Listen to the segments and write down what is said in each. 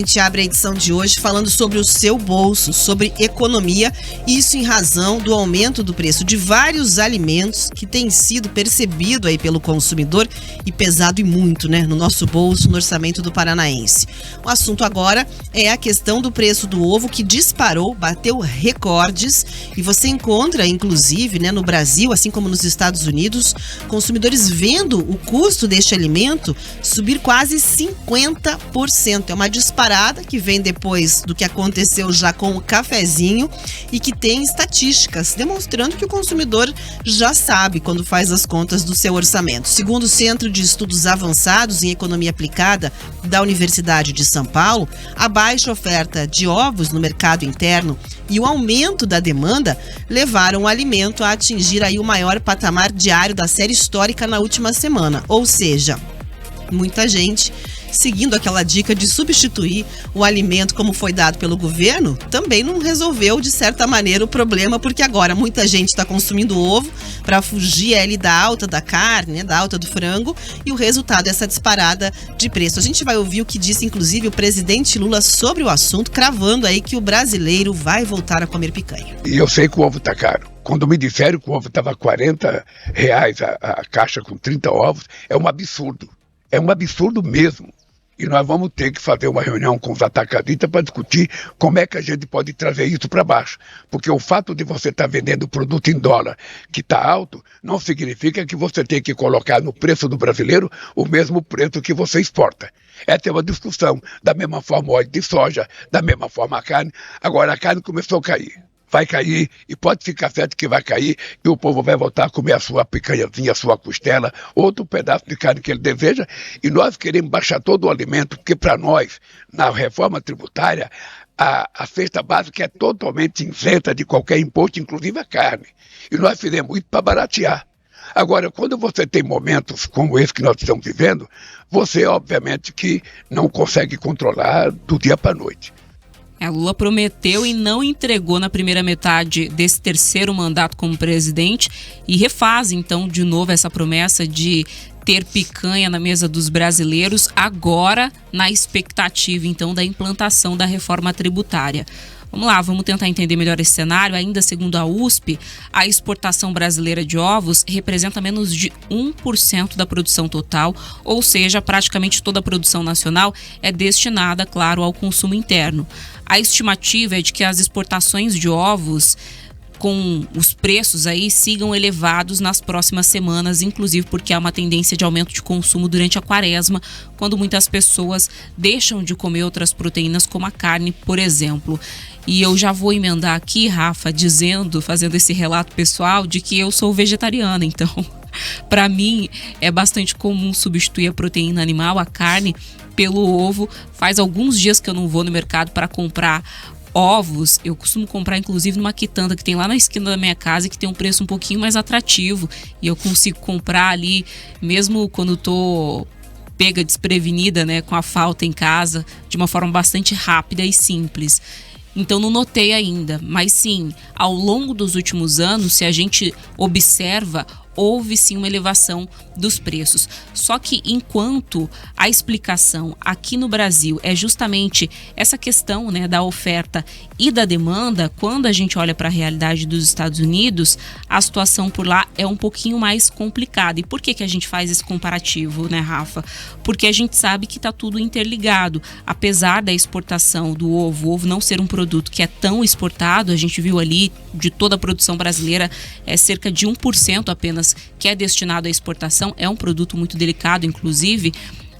A gente abre a edição de hoje falando sobre o seu bolso, sobre economia, isso em razão do aumento do preço de vários alimentos que tem sido percebido aí pelo consumidor e pesado e muito, né, no nosso bolso, no orçamento do paranaense. O assunto agora é a questão do preço do ovo, que disparou, bateu recordes, e você encontra, inclusive, né, no Brasil, assim como nos Estados Unidos, consumidores vendo o custo deste alimento subir quase 50%. É uma disparada que vem depois do que aconteceu já com o cafezinho e que tem estatísticas demonstrando que o consumidor já sabe quando faz as contas do seu orçamento. Segundo o Centro de Estudos Avançados em Economia Aplicada da Universidade de São Paulo, a baixa oferta de ovos no mercado interno e o aumento da demanda levaram o alimento a atingir aí o maior patamar diário da série histórica na última semana. Ou seja, muita gente, seguindo aquela dica de substituir o alimento como foi dado pelo governo, também não resolveu, de certa maneira, o problema, porque agora muita gente está consumindo ovo para fugir ali da alta da carne, né, da alta do frango, e o resultado é essa disparada de preço. A gente vai ouvir o que disse, inclusive, o presidente Lula sobre o assunto, cravando aí que o brasileiro vai voltar a comer picanha. E eu sei que o ovo está caro. Quando me disseram que o ovo estava R$40 a caixa com 30 ovos, é um absurdo. É um absurdo mesmo. E nós vamos ter que fazer uma reunião com os atacadistas para discutir como é que a gente pode trazer isso para baixo. Porque o fato de você estar vendendo produto em dólar que está alto, não significa que você tem que colocar no preço do brasileiro o mesmo preço que você exporta. Essa é uma discussão. Da mesma forma o óleo de soja, da mesma forma a carne. Agora a carne começou a cair. Vai cair, e pode ficar certo que vai cair, e o povo vai voltar a comer a sua picanhazinha, a sua costela, outro pedaço de carne que ele deseja, e nós queremos baixar todo o alimento, porque para nós, na reforma tributária, a cesta básica é totalmente isenta de qualquer imposto, inclusive a carne. E nós fizemos isso para baratear. Agora, quando você tem momentos como esse que nós estamos vivendo, você, obviamente, que não consegue controlar do dia para a noite. Lula prometeu e não entregou na primeira metade desse terceiro mandato como presidente e refaz, então, de novo essa promessa de ter picanha na mesa dos brasileiros, agora na expectativa, então, da implantação da reforma tributária. Vamos lá, vamos tentar entender melhor esse cenário. Ainda segundo a USP, a exportação brasileira de ovos representa menos de 1% da produção total, ou seja, praticamente toda a produção nacional é destinada, claro, ao consumo interno. A estimativa é de que as exportações de ovos, com os preços aí, sigam elevados nas próximas semanas, inclusive porque há uma tendência de aumento de consumo durante a quaresma, quando muitas pessoas deixam de comer outras proteínas, como a carne, por exemplo. E eu já vou emendar aqui, Rafa, fazendo esse relato pessoal de que eu sou vegetariana, então, para mim, é bastante comum substituir a proteína animal, a carne, pelo ovo. Faz alguns dias que eu não vou no mercado para comprar ovos. Eu costumo comprar, inclusive, numa quitanda que tem lá na esquina da minha casa, que tem um preço um pouquinho mais atrativo, e eu consigo comprar ali, mesmo quando tô pega desprevenida, né, com a falta em casa, de uma forma bastante rápida e simples. Então não notei ainda, mas sim, ao longo dos últimos anos, se a gente observa, houve sim uma elevação dos preços. Só que enquanto a explicação aqui no Brasil é justamente essa questão, né, da oferta e da demanda, quando a gente olha para a realidade dos Estados Unidos, a situação por lá é um pouquinho mais complicada. E por que a gente faz esse comparativo, né, Rafa? Porque a gente sabe que está tudo interligado. Apesar da exportação do ovo, o ovo não ser um produto que é tão exportado, a gente viu ali, de toda a produção brasileira, é cerca de 1% apenas que é destinado à exportação, é um produto muito delicado, inclusive.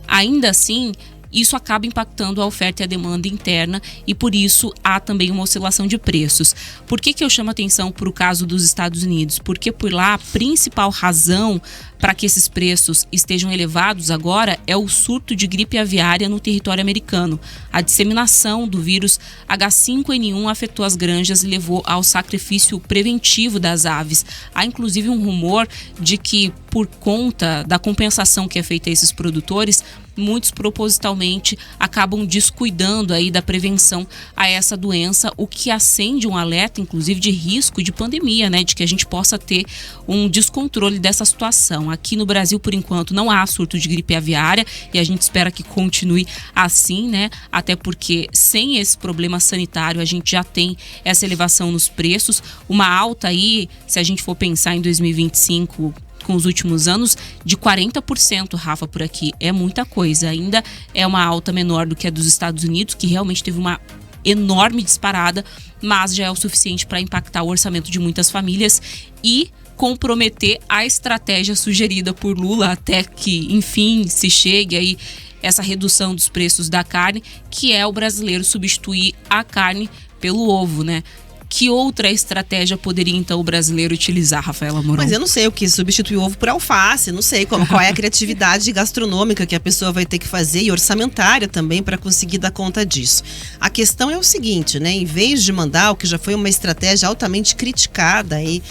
Ainda assim, isso acaba impactando a oferta e a demanda interna, e por isso há também uma oscilação de preços. Por que eu chamo atenção para o caso dos Estados Unidos? Porque por lá a principal razão para que esses preços estejam elevados agora é o surto de gripe aviária no território americano. A disseminação do vírus H5N1 afetou as granjas e levou ao sacrifício preventivo das aves. Há inclusive um rumor de que por conta da compensação que é feita a esses produtores, muitos propositalmente acabam descuidando aí da prevenção a essa doença, o que acende um alerta, inclusive, de risco de pandemia, né? De que a gente possa ter um descontrole dessa situação. Aqui no Brasil, por enquanto, não há surto de gripe aviária e a gente espera que continue assim, né? Até porque sem esse problema sanitário a gente já tem essa elevação nos preços, uma alta aí, se a gente for pensar em 2025, com os últimos anos, de 40%, Rafa, por aqui. É muita coisa. Ainda é uma alta menor do que a dos Estados Unidos, que realmente teve uma enorme disparada, mas já é o suficiente para impactar o orçamento de muitas famílias e comprometer a estratégia sugerida por Lula até que, enfim, se chegue aí essa redução dos preços da carne, que é o brasileiro substituir a carne pelo ovo, né? Que outra estratégia poderia, então, o brasileiro utilizar, Rafaela Mourão? Mas eu não sei o que substituir o ovo por alface, não sei qual é a criatividade gastronômica que a pessoa vai ter que fazer e orçamentária também para conseguir dar conta disso. A questão é o seguinte, né? Em vez de mandar o que já foi uma estratégia altamente criticada aí,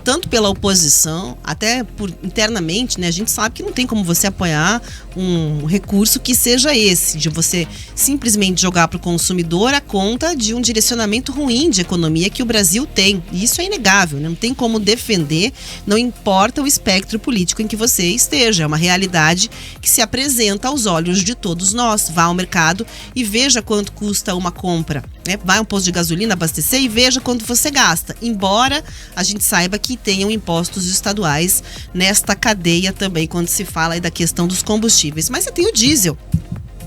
tanto pela oposição, até internamente, né? A gente sabe que não tem como você apoiar um recurso que seja esse, de você simplesmente jogar para o consumidor a conta de um direcionamento ruim de economia que o Brasil tem. E isso é inegável, né? Não tem como defender, não importa o espectro político em que você esteja. É uma realidade que se apresenta aos olhos de todos nós. Vá ao mercado e veja quanto custa uma compra, né? Vai a um posto de gasolina abastecer e veja quanto você gasta. Embora a gente saiba que tenham impostos estaduais nesta cadeia também, quando se fala aí da questão dos combustíveis. Mas você tem o diesel,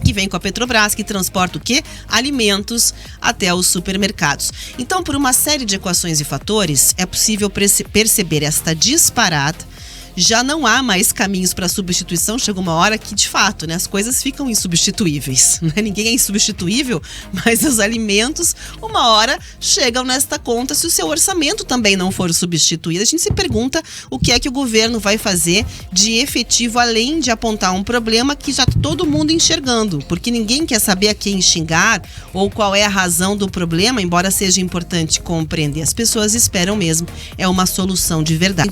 que vem com a Petrobras, que transporta o quê? Alimentos até os supermercados. Então, por uma série de equações e fatores, é possível perceber esta disparada. Já não há mais caminhos para substituição. Chega uma hora que, de fato, né, as coisas ficam insubstituíveis. Né? Ninguém é insubstituível, mas os alimentos, uma hora, chegam nesta conta se o seu orçamento também não for substituído. A gente se pergunta o que é que o governo vai fazer de efetivo, além de apontar um problema que já está todo mundo enxergando. Porque ninguém quer saber a quem xingar ou qual é a razão do problema, embora seja importante compreender. As pessoas esperam mesmo uma solução de verdade.